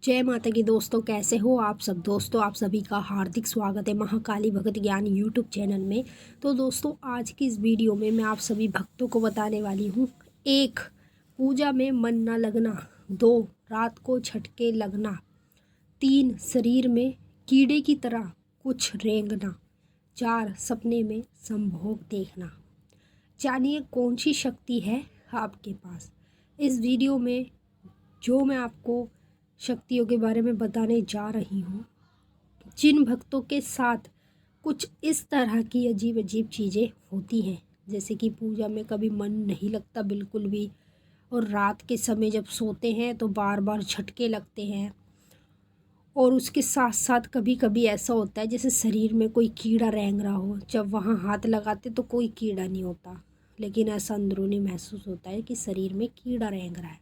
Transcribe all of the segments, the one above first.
जय माता की दोस्तों, कैसे हो आप सब। दोस्तों, आप सभी का हार्दिक स्वागत है महाकाली भगत ज्ञान यूट्यूब चैनल में। तो दोस्तों, आज की इस वीडियो में मैं आप सभी भक्तों को बताने वाली हूँ। 1, पूजा में मन न लगना। 2, रात को झटके लगना। 3, शरीर में कीड़े की तरह कुछ रेंगना। 4, सपने में संभोग देखना। जानिए कौन सी शक्ति है आपके पास। इस वीडियो में जो मैं आपको शक्तियों के बारे में बताने जा रही हूँ, जिन भक्तों के साथ कुछ इस तरह की अजीब अजीब चीज़ें होती हैं, जैसे कि पूजा में कभी मन नहीं लगता बिल्कुल भी, और रात के समय जब सोते हैं तो बार बार झटके लगते हैं, और उसके साथ साथ कभी कभी ऐसा होता है जैसे शरीर में कोई कीड़ा रेंग रहा हो। जब वहाँ हाथ लगाते तो कोई कीड़ा नहीं होता, लेकिन ऐसा अंदरूनी महसूस होता है कि शरीर में कीड़ा रेंग रहा है।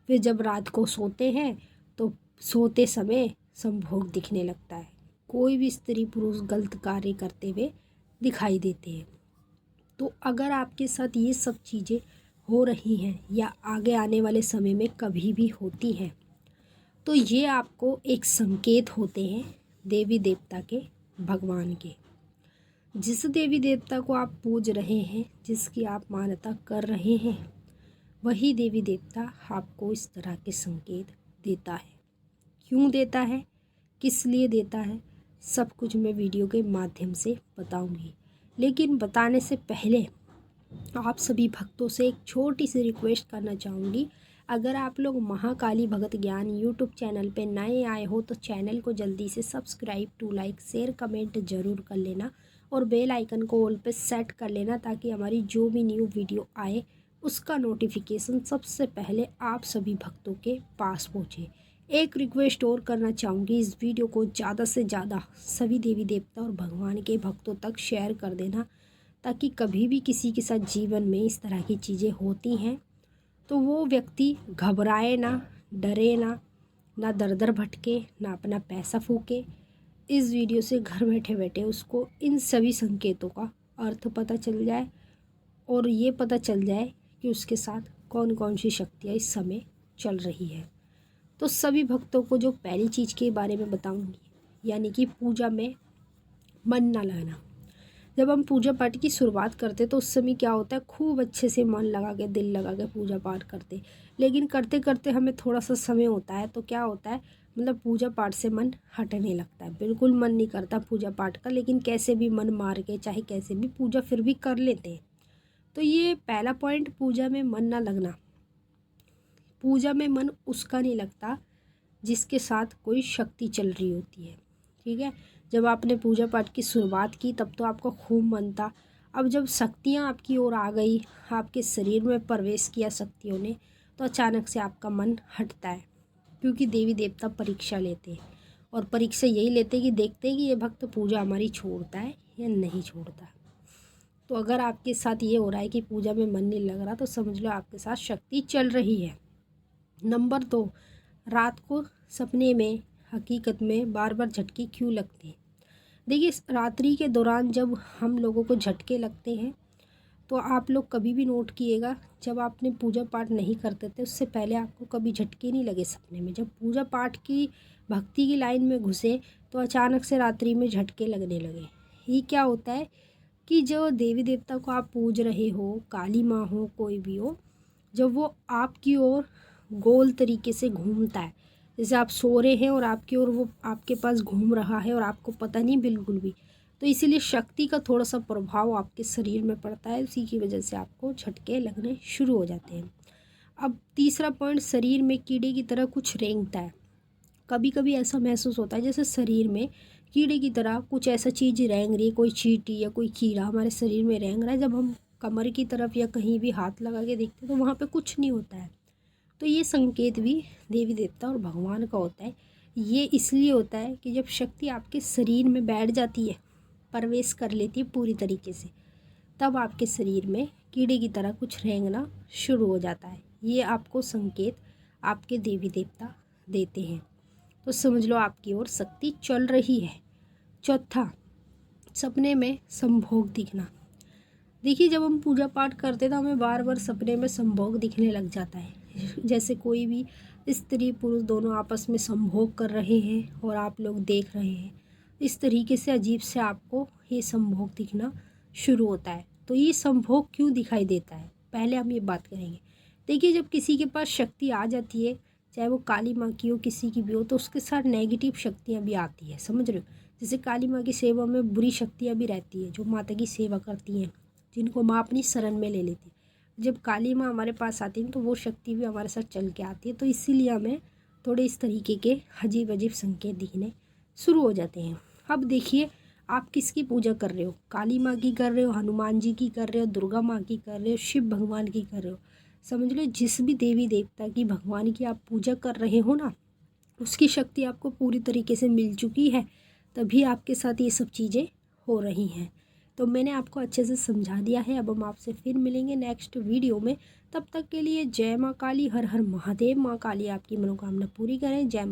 फिर जब रात को सोते हैं तो सोते समय संभोग दिखने लगता है। कोई भी स्त्री पुरुष गलत कार्य करते हुए दिखाई देते हैं। तो अगर आपके साथ ये सब चीज़ें हो रही हैं या आगे आने वाले समय में कभी भी होती हैं, तो ये आपको एक संकेत होते हैं देवी देवता के, भगवान के। जिस देवी देवता को आप पूज रहे हैं, जिसकी आप मान्यता कर रहे हैं, वही देवी देवता आपको इस तरह के संकेत देता है। क्यों देता है, किस लिए देता है, सब कुछ मैं वीडियो के माध्यम से बताऊंगी। लेकिन बताने से पहले आप सभी भक्तों से एक छोटी सी रिक्वेस्ट करना चाहूँगी। अगर आप लोग महाकाली भगत ज्ञान यूट्यूब चैनल पे नए आए हो तो चैनल को जल्दी से subscribe, to like, share, comment ज़रूर कर लेना, और बेल आइकन को ऑल पे सेट कर लेना, ताकि हमारी जो भी न्यू वीडियो आए उसका नोटिफिकेशन सबसे पहले आप सभी भक्तों के पास पहुँचे। एक रिक्वेस्ट और करना चाहूँगी, इस वीडियो को ज़्यादा से ज़्यादा सभी देवी देवता और भगवान के भक्तों तक शेयर कर देना, ताकि कभी भी किसी के साथ जीवन में इस तरह की चीज़ें होती हैं तो वो व्यक्ति घबराए ना, डरे ना दर दर भटके, ना अपना पैसा फूके। इस वीडियो से घर बैठे बैठे उसको इन सभी संकेतों का अर्थ पता चल जाए, और ये पता चल जाए कि उसके साथ कौन कौन सी शक्तियाँ इस समय चल रही है। तो सभी भक्तों को जो पहली चीज़ के बारे में बताऊंगी, यानी कि पूजा में मन ना लगना। जब हम पूजा पाठ की शुरुआत करते तो उस समय क्या होता है, खूब अच्छे से मन लगा के, दिल लगा के पूजा पाठ करते, लेकिन करते करते हमें थोड़ा सा समय होता है तो क्या होता है, मतलब पूजा पाठ से मन हटने लगता है। बिल्कुल मन नहीं करता पूजा पाठ का, लेकिन कैसे भी मन मार के, चाहे कैसे भी, पूजा फिर भी कर लेते हैं। तो ये पहला पॉइंट, पूजा में मन ना लगना। पूजा में मन उसका नहीं लगता जिसके साथ कोई शक्ति चल रही होती है। ठीक है, जब आपने पूजा पाठ की शुरुआत की तब तो आपका खूब मन था। अब जब शक्तियाँ आपकी ओर आ गई, आपके शरीर में प्रवेश किया शक्तियों ने, तो अचानक से आपका मन हटता है। क्योंकि देवी देवता परीक्षा लेते हैं, और परीक्षा यही लेते हैं कि देखते हैं कि ये भक्त पूजा हमारी छोड़ता है या नहीं छोड़ता। तो अगर आपके साथ ये हो रहा है कि पूजा में मन नहीं लग रहा, तो समझ लो आपके साथ शक्ति चल रही है। नंबर 2, रात को सपने में हकीकत में बार बार झटके क्यों लगते हैं। देखिए, रात्रि के दौरान जब हम लोगों को झटके लगते हैं तो आप लोग कभी भी नोट किएगा, जब आपने पूजा पाठ नहीं करते थे उससे पहले आपको कभी झटके नहीं लगे सपने में। जब पूजा पाठ की, भक्ति की लाइन में घुसे तो अचानक से रात्रि में झटके लगने लगे। ये क्या होता है कि जो देवी देवता को आप पूज रहे हो, काली माँ हो, कोई भी हो, जब वो आपकी ओर गोल तरीके से घूमता है, जैसे आप सो रहे हैं और आपकी ओर वो आपके पास घूम रहा है और आपको पता नहीं बिल्कुल भी, तो इसीलिए शक्ति का थोड़ा सा प्रभाव आपके शरीर में पड़ता है। उसी की वजह से आपको झटके लगने शुरू हो जाते हैं। अब तीसरा पॉइंट, शरीर में कीड़े की तरह कुछ रेंगता है। कभी कभी ऐसा महसूस होता है जैसे शरीर में कीड़े की तरह कुछ ऐसा चीज़ रेंग रही है, कोई चींटी या कोई कीड़ा हमारे शरीर में रेंग रहा है। जब हम कमर की तरफ या कहीं भी हाथ लगा के देखते हैं तो वहाँ पे कुछ नहीं होता है। तो ये संकेत भी देवी देवता और भगवान का होता है। ये इसलिए होता है कि जब शक्ति आपके शरीर में बैठ जाती है, प्रवेश कर लेती है पूरी तरीके से, तब आपके शरीर में कीड़े की तरह कुछ रेंगना शुरू हो जाता है। ये आपको संकेत आपके देवी देवता देते हैं। तो समझ लो आपकी ओर शक्ति चल रही है। चौथा, सपने में संभोग दिखना। देखिए, जब हम पूजा पाठ करते हैं तो हमें बार बार सपने में संभोग दिखने लग जाता है। जैसे कोई भी स्त्री पुरुष दोनों आपस में संभोग कर रहे हैं और आप लोग देख रहे हैं। इस तरीके से अजीब से आपको ये संभोग दिखना शुरू होता है। तो ये संभोग क्यों दिखाई देता है, पहले हम ये बात करेंगे। देखिए, जब किसी के पास शक्ति आ जाती है, चाहे वो काली माँ की हो, किसी की भी हो, तो उसके साथ नेगेटिव शक्तियाँ भी आती है, समझ रहे हो। जैसे काली माँ की सेवा में बुरी शक्तियाँ भी रहती है, जो माता की सेवा करती हैं, जिनको माँ अपनी शरण में ले लेती है। जब काली माँ हमारे पास आती हैं तो वो शक्ति भी हमारे साथ चल के आती है। तो इसीलिए हमें थोड़े इस तरीके के अजीब अजीब संकेत दिखने शुरू हो जाते हैं। अब देखिए, आप किसकी पूजा कर रहे हो, काली माँ की कर रहे हो, हनुमान जी की कर रहे हो, दुर्गा माँ की कर रहे हो, शिव भगवान की कर रहे हो, समझ लो जिस भी देवी देवता की, भगवान की आप पूजा कर रहे हो ना, उसकी शक्ति आपको पूरी तरीके से मिल चुकी है, तभी आपके साथ ये सब चीज़ें हो रही हैं। तो मैंने आपको अच्छे से समझा दिया है। अब हम आपसे फिर मिलेंगे नेक्स्ट वीडियो में। तब तक के लिए जय माँ काली, हर हर महादेव। माँ काली आपकी मनोकामना पूरी करें। जय माँ।